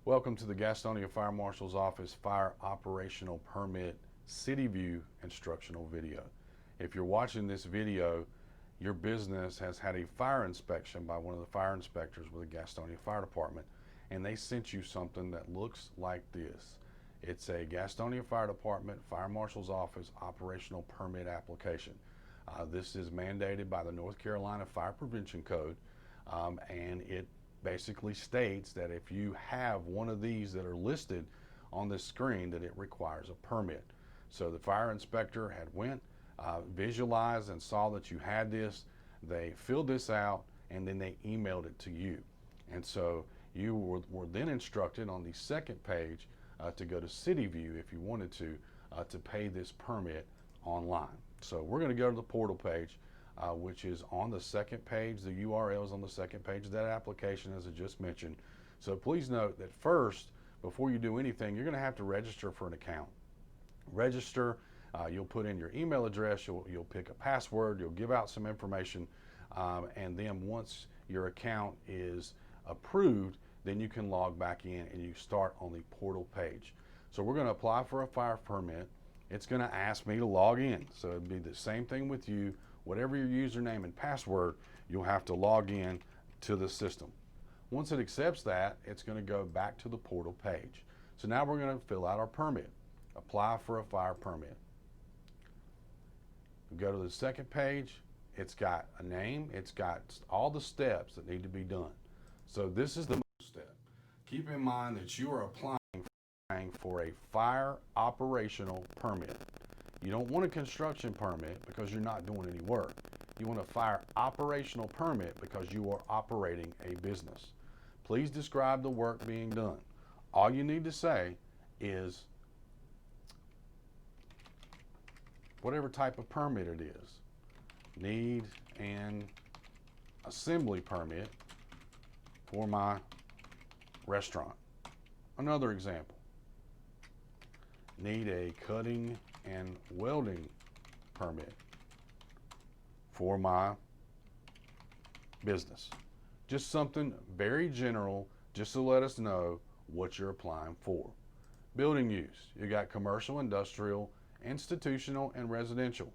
Welcome to the Gastonia Fire Marshal's Office Fire Operational Permit City View instructional video. If you're watching this video, your business has had a fire inspection by one of the fire inspectors with the Gastonia Fire Department, and they sent you something that looks like this. It's a Gastonia Fire Department Fire Marshal's Office Operational Permit application. This is mandated by the North Carolina Fire Prevention Code, and it basically states that if you have one of these that are listed on this screen, that it requires a permit. So the fire inspector had went, visualized and saw that you had this. They filled this out and then they emailed it to you. And so you were then instructed on the second page to go to City View if you wanted to pay this permit online. So we're going to go to the portal page, which is on the second page. The URL is on the second page of that application, as I just mentioned. So please note that first, before you do anything, you're going to have to register for an account. Register, you'll put in your email address, you'll pick a password, you'll give out some information, and then once your account is approved, then you can log back in and you start on the portal page. So we're going to apply for a fire permit. It's going to ask me to log in. So it'd be the same thing with you. Whatever your username and password, you'll have to log in to the system. Once it accepts that, it's going to go back to the portal page. So now we're going to fill out our permit, apply for a fire permit. We go to the second page. It's got a name. It's got all the steps that need to be done. So this is the first step. Keep in mind that you are applying for a fire operational permit. You don't want a construction permit because you're not doing any work. You want a fire operational permit because you are operating a business. Please describe the work being done. All you need to say is whatever type of permit it is. Need an assembly permit for my restaurant. Another example. Need a cutting and welding permit for my business. Just something very general, just to let us know what you're applying for. Building use, you got commercial, industrial, institutional, and residential.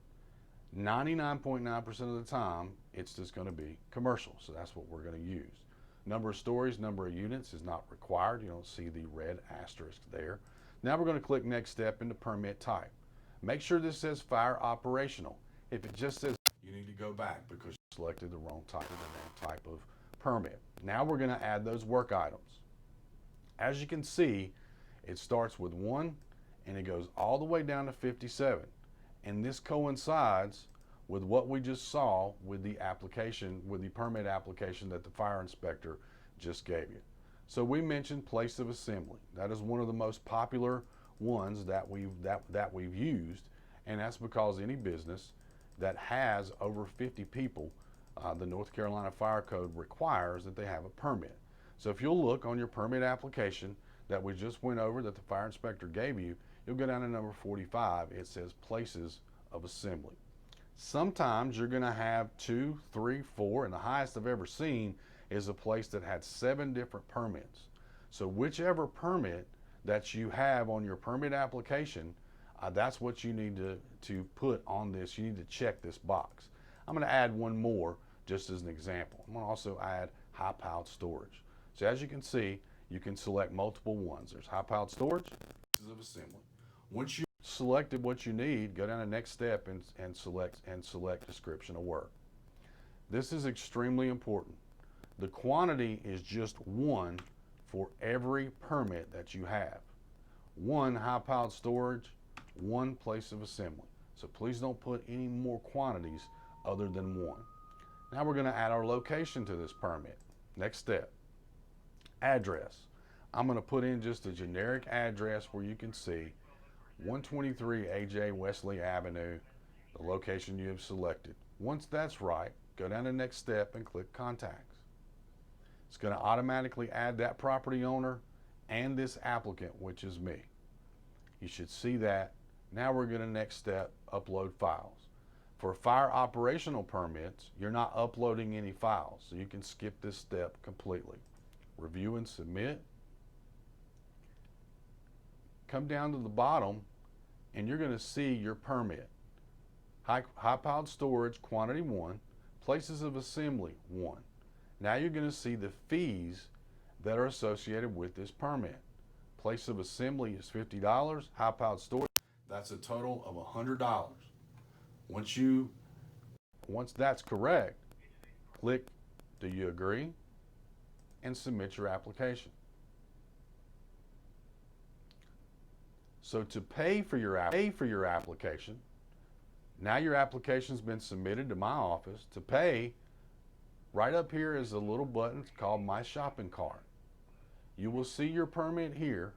99.9% of the time, it's just going to be commercial, so that's what we're going to use. Number of stories, number of units is not required. You don't see the red asterisk there. Now we're going to click next step into permit type. Make sure this says fire operational. If it just says, you need to go back because you selected the wrong type of permit. Now we're going to add those work items. As you can see, it starts with 1 and it goes all the way down to 57. And this coincides with what we just saw with the application, with the permit application that the fire inspector just gave you. So we mentioned place of assembly. That is one of the most popular ones that we've used, and that's because any business that has over 50 people, the North Carolina Fire Code requires that they have a permit. So if you'll look on your permit application that we just went over that the fire inspector gave you, you'll go down to number 45. It says places of assembly. Sometimes you're going to have 2, 3, 4, and the highest I've ever seen is a place that had 7 different permits. So whichever permit that you have on your permit application, that's what you need to put on this. You need to check this box. I'm going to add one more just as an example. I'm going to also add high-piled storage. So as you can see, you can select multiple ones. There's high-piled storage, places of assembly. Once you've selected what you need, go down to next step and select description of work. This is extremely important. The quantity is just 1 for every permit that you have. 1 high-piled storage, 1 place of assembly. So please don't put any more quantities other than 1. Now we're going to add our location to this permit. Next step, address. I'm going to put in just a generic address where you can see 123 AJ Wesley Avenue, the location you have selected. Once that's right, go down to next step and click contacts. It's going to automatically add that property owner and this applicant, which is me. You should see that. Now we're going to next step, upload files. For fire operational permits, you're not uploading any files, so you can skip this step completely. Review and submit. come down to the bottom and you're going to see your permit. High piled storage, quantity 1, places of assembly 1. Now you're going to see the fees that are associated with this permit. Place of assembly is $50, high piled storage, that's a total of $100. Once that's correct, click do you agree and submit your application. So to pay for your application, now your application's been submitted to my office. To pay, right up here is a little button called My Shopping Cart. You will see your permit here.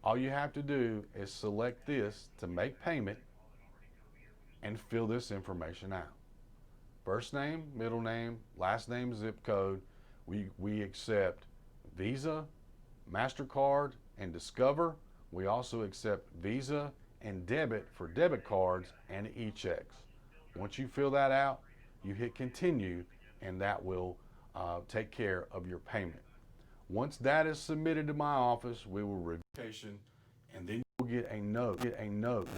All you have to do is select this to make payment and fill this information out. First name, middle name, last name, zip code. We accept Visa, MasterCard, and Discover. We also accept Visa and debit for debit cards and e-checks. Once you fill that out, you hit continue, and that will take care of your payment. Once that is submitted to my office, we will review it, and then you'll get a note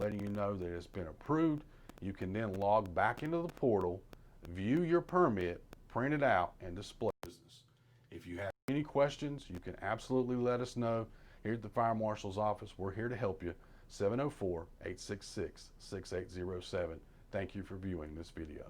letting you know that it's been approved. You can then log back into the portal, view your permit, print it out, and display business. If you have any questions, you can absolutely let us know. Here at the Fire Marshal's office, we're here to help you. 704-866-6807. Thank you for viewing this video.